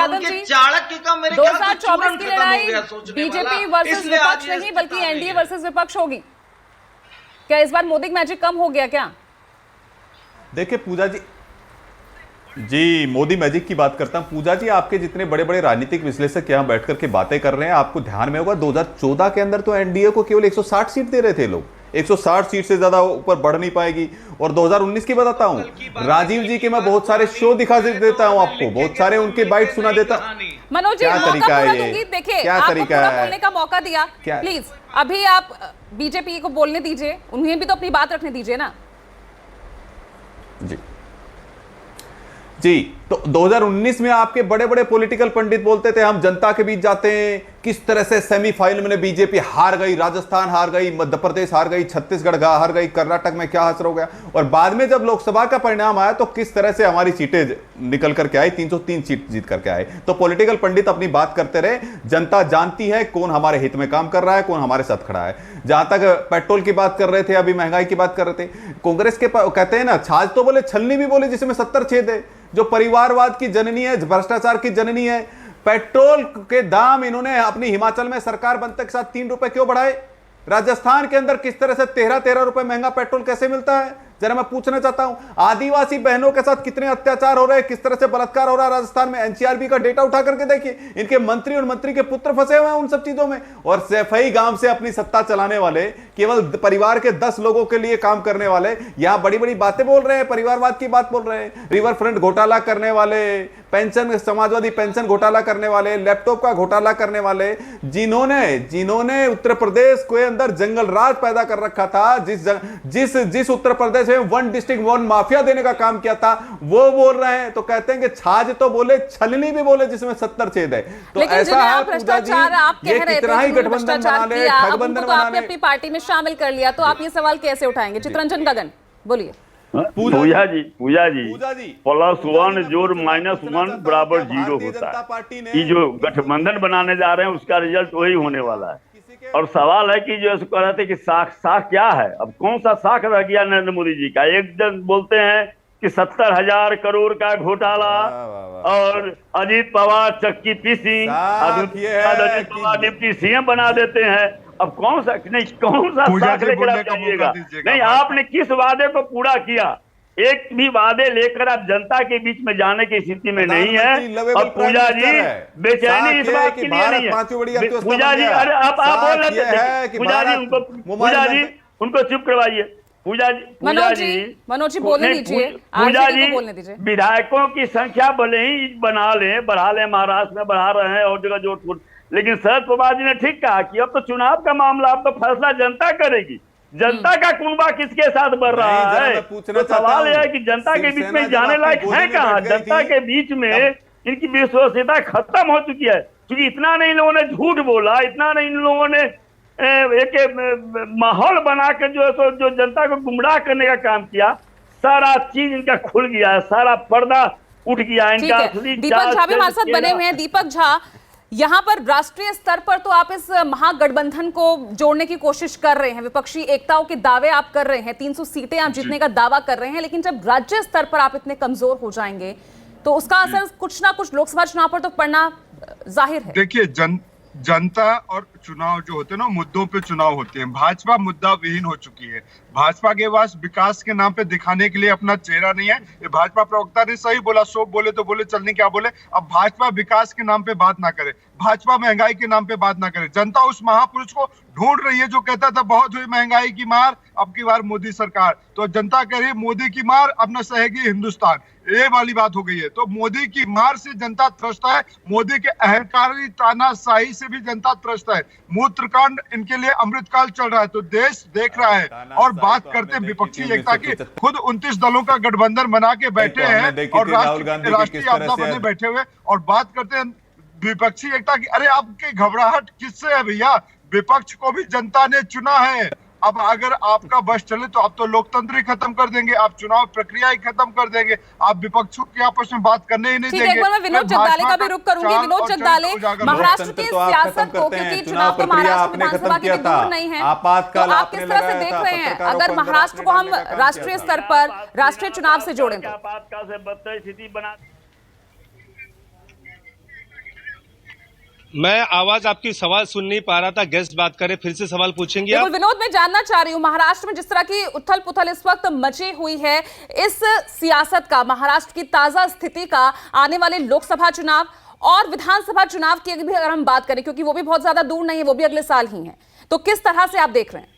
यादव उनके जी, चाणक्य का मेरे ख्याल से 2024 चूरन की खत्म हो लड़ाई गया सोचने बीजेपी वाला। वर्सेस इसलिए आज विपक्ष ये नहीं स्थिति बल्कि आ रही एनडीए है। वर्सेस विपक्ष होगी। क्या इस बार मोदी मैजिक कम हो गया क्या? देखिए पूजा जी, मोदी मैजिक की बात करता हूं। पूजा जी, आपके जितने बड़े बड़े राजनीतिक विश्लेषक यहां बैठ करके बातें कर रहे हैं, आपको ध्यान में होगा 2014 के अंदर तो एनडीए को केवल 160 सीट दे रहे थे लोग। 160 सीट से ज्यादा ऊपर बढ़ नहीं पाएगी। और 2019 की बताता हूं, राजीव जी के मैं बहुत सारे शो दिखा देता हूं आपको, बहुत सारे उनके बाइट सुना देता हूं। मनोज जी, क्या मौका तरीका पूरा है ये? दूंगी। देखिए, क्या आपको तरीका पूरा है? बोलने का मौका दिया, क्या? प्लीज अभी आप बीजेपी को बोलने दीजिए, उन्हें भी तो अपनी बात रखने दीजिए ना। जी जी, तो 2019 में आपके बड़े बड़े पॉलिटिकल पंडित बोलते थे हम जनता के बीच जाते हैं, किस तरह से सेमीफाइनल में बीजेपी हार गई, राजस्थान हार गई, मध्य प्रदेश हार गई, छत्तीसगढ़ हार गई, कर्नाटक में क्या हासिल हो गया। और बाद में जब लोकसभा का परिणाम आया तो किस तरह से हमारी सीटें निकल करके आई, 303 सीट जीत करके आए। तो पॉलिटिकल पंडित अपनी बात करते रहे, जनता जानती है कौन हमारे हित में काम कर रहा है, कौन हमारे साथ खड़ा है। जहां तक पेट्रोल की बात कर रहे थे, अभी महंगाई की बात कर रहे थे, कांग्रेस के कहते हैं ना, छाछ तो बोले छलनी भी बोले जिसमें 70 छेद है, जो परिवारवाद की जननी है, भ्रष्टाचार की जननी है। पेट्रोल के दाम इन्होंने अपनी हिमाचल में सरकार बनते के साथ 3 रुपए क्यों बढ़ाए? राजस्थान के अंदर किस तरह से 13 रुपए महंगा पेट्रोल कैसे मिलता है, जरा मैं पूछना चाहता हूं। आदिवासी बहनों के साथ कितने अत्याचार हो रहे हैं, किस तरह से बलात्कार हो रहा है राजस्थान में, एनसीआरबी का डेटा उठा करके देखिए। इनके मंत्री और मंत्री के पुत्र फंसे हुए हैं उन सब चीजों में। और सैफई गांव से अपनी सत्ता चलाने वाले, केवल परिवार के 10 लोगों के लिए काम करने वाले, यहां बड़ी बड़ी बातें बोल रहे हैं, परिवारवाद की बात बोल रहे हैं। रिवर फ्रंट घोटाला करने वाले, पेंशन, समाजवादी पेंशन घोटाला करने वाले, लैपटॉप का घोटाला करने वाले, जिन्होंने उत्तर प्रदेश के अंदर जंगल राज पैदा कर रखा था, जिस उत्तर प्रदेश में 1 डिस्ट्रिक्ट 1 माफिया देने का काम किया था, वो बोल रहे हैं। तो कहते हैं कि छाछ तो बोले, छलनी भी बोले जिसमें 70 छेद है। तो ऐसा है पूजा जी, ये कितना ही गठबंधन बना ले, ठगबंधन बना ले, अपनी पार्टी में शामिल कर लिया, तो आप ये सवाल कैसे उठाएंगे? चित्रंजन गगन बोलिए। पूजा जी +1 जोड़ -1 बराबर 0 होता है। ये जो गठबंधन बनाने जा रहे हैं उसका रिजल्ट वही होने वाला है। और सवाल है कि जो ऐसे कह रहे थे कि साख क्या है, अब कौन सा साख रह गया नरेंद्र मोदी जी का? एक जन बोलते हैं कि 70,000 करोड़ का घोटाला, और अजीत पवार चक्की PC, Ajit Pawar deputy CM बना देते हैं। अब कौन सा साख लेकर आप जाइएगा? नहीं, आपने किस वादे को पूरा किया? एक भी वादे लेकर आप जनता के बीच में जाने की स्थिति में नहीं है। और पूजा जी बेचैनी इस बात के लिए नहीं है। पूजा जी, अरे आप बोल रहे थे पूजा जी उनको चुप करवाइए। मनोज जी बोलने दीजिए, पूजा जी विधायकों की संख्या भले ही बढ़ा ले, महाराष्ट्र में बढ़ा रहे हैं और जगह जोधपुर, लेकिन शरद पवार जी ने ठीक कहा कि अब तो चुनाव का मामला, अब तो फैसला जनता करेगी। जनता का कुनबा किसके साथ बढ़ रहा है? तो सवाल यह है कि जनता के बीच में जाने लायक है कहाँ? जनता के बीच में इनकी विश्वसनीयता खत्म हो चुकी है, क्योंकि इतना नहीं इन लोगों ने झूठ बोला, इतना नहीं इन लोगों ने एक माहौल बनाकर जो जनता को गुमराह करने का काम किया। सारा चीज इनका खुल गया है, सारा पर्दा उठ गया है इनका। दीपक झा भी हमारे साथ बने हुए हैं। दीपक झा, यहाँ पर राष्ट्रीय स्तर पर तो आप इस महागठबंधन को जोड़ने की कोशिश कर रहे हैं, विपक्षी एकताओं के दावे आप कर रहे हैं, 300 सीटें आप जीतने का दावा कर रहे हैं, लेकिन जब राज्य स्तर पर आप इतने कमजोर हो जाएंगे तो उसका असर कुछ ना कुछ लोकसभा चुनाव पर तो पड़ना जाहिर है। देखिए, जनता और चुनाव जो होते हैं ना, मुद्दों पे चुनाव होते हैं। भाजपा मुद्दा विहीन हो चुकी है। भाजपा के पास विकास के नाम पे दिखाने के लिए अपना चेहरा नहीं है। ये भाजपा प्रवक्ता ने सही बोला, सो बोले तो बोले, चलने क्या बोले। अब भाजपा विकास के नाम पे बात ना करे, भाजपा महंगाई के नाम पे बात ना करे। जनता उस महापुरुष को ढूंढ रही है जो कहता था बहुत हुई महंगाई की मार, अब की बार मोदी सरकार। तो जनता कह रही है मोदी की मार अब न सहेगी हिंदुस्तान, ये वाली बात हो गई है। तो मोदी की मार से जनता त्रस्त है, मोदी के अहंकारी तानाशाही से भी जनता त्रस्त है। मूत्रकांड इनके लिए अमृतकाल चल रहा है, तो देश देख रहा है। और बात करते हैं विपक्षी एकता की, खुद 29 दलों का गठबंधन बना के बैठे हैं और राष्ट्रीय आपदा बने बैठे हुए, और बात करते हैं विपक्षी एकता की। अरे आपकी घबराहट किससे है भैया? विपक्ष को भी जनता ने चुना है। अब अगर आपका बस चले तो आप तो लोकतंत्र ही खत्म कर देंगे, आप चुनाव प्रक्रिया ही खत्म कर देंगे, आप विपक्षों के आपस में बात करने ही नहीं देंगे। एक बार मैं विनोद जगदाले का भी रुख करूंगी। विनोद जगदाले, महाराष्ट्र की सियासत को, क्योंकि चुनाव तो महाराष्ट्र विधानसभा के दूर नहीं है, तो आप किस तरह से देख रहे हैं अगर महाराष्ट्र को हम राष्ट्रीय स्तर पर राष्ट्रीय चुनाव से जोड़ें तो? मैं आवाज आपकी सवाल सुन नहीं पा रहा था, गेस्ट बात करे, फिर से सवाल पूछेंगे आप? बिल्कुल विनोद, मैं जानना चाह रही हूं महाराष्ट्र में जिस तरह की उथल पुथल इस वक्त मची हुई है, इस सियासत का, महाराष्ट्र की ताजा स्थिति का, आने वाले लोकसभा चुनाव और विधानसभा चुनाव की भी अगर हम बात करें, क्योंकि वो भी बहुत ज्यादा दूर नहीं है, वो भी अगले साल ही है, तो किस तरह से आप देख रहे हैं?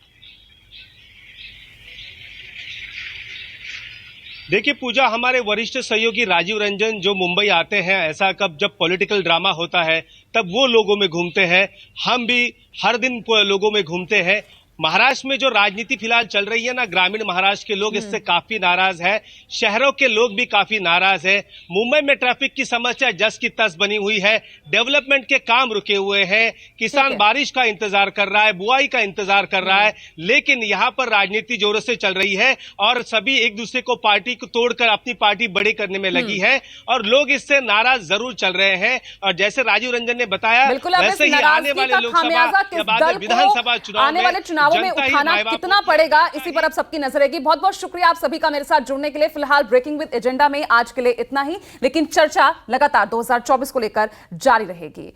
देखिए पूजा, हमारे वरिष्ठ सहयोगी राजीव रंजन जो मुंबई आते हैं, ऐसा कब जब पॉलिटिकल ड्रामा होता है तब वो लोगों में घूमते हैं, हम भी हर दिन लोगों में घूमते हैं। महाराष्ट्र में जो राजनीति फिलहाल चल रही है ना, ग्रामीण महाराष्ट्र के लोग इससे काफी नाराज है, शहरों के लोग भी काफी नाराज है। मुंबई में ट्रैफिक की समस्या जस की तस बनी हुई है, डेवलपमेंट के काम रुके हुए हैं, किसान बारिश का इंतजार कर रहा है, बुआई का इंतजार कर रहा है, लेकिन यहाँ पर राजनीति जोरों से चल रही है और सभी एक दूसरे को पार्टी को तोड़कर अपनी पार्टी बड़ी करने में लगी है और लोग इससे नाराज जरूर चल रहे हैं। और जैसे राजीव रंजन ने बताया, वैसे ही आने वाले लोकसभा या बाद विधानसभा चुनाव में उठाना कितना पड़ेगा, इसी पर अब सबकी नजर रहेगी। बहुत बहुत शुक्रिया आप सभी का मेरे साथ जुड़ने के लिए। फिलहाल ब्रेकिंग विद एजेंडा में आज के लिए इतना ही, लेकिन चर्चा लगातार 2024 को लेकर जारी रहेगी।